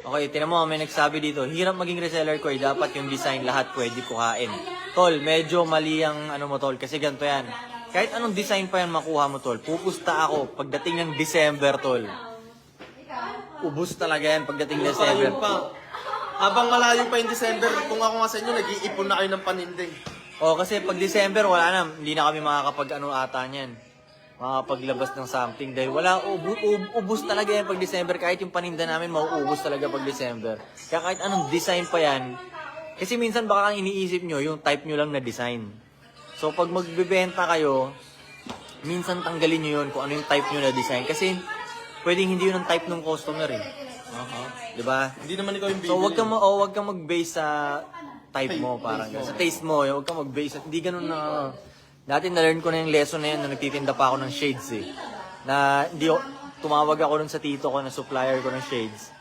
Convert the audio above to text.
Okay, tinan mo, may nagsabi dito, hirap maging reseller ko dapat yung design lahat pwede kuhain. Tol, medyo mali ang ano mo tol, kasi ganito yan. Kahit anong design pa yan makuha mo tol, pupusta ako pagdating ng December tol. Ubus talaga yan pagdating ng December. Pa. Habang malayo pa yung December, kung ako nga sa inyo, nag-iipon na kayo ng panindig. O, kasi pag December, wala na, hindi na kami makakapag ano ata niyan. Makapaglabas ng something dahil wala, ubus talaga yan pag December. Kahit yung paninda namin, mauubos talaga pag December. Kaya kahit anong design pa yan, kasi minsan baka iniisip nyo, yung type nyo lang na design. So pag magbebenta kayo, minsan tanggalin nyo yun kung ano yung type nyo na design. Kasi pwedeng hindi yun ang type ng customer eh. Diba? Hindi naman ikaw yung bibili. So wag kang mag-base sa type mo, parang sa taste mo, wag kang mag-base. Hindi ganun na. Dati na-learn ko na yung lesson na yun na nagtitinda pa ako ng shades eh. Na hindi tumawag ako dun sa tito ko na supplier ko ng shades.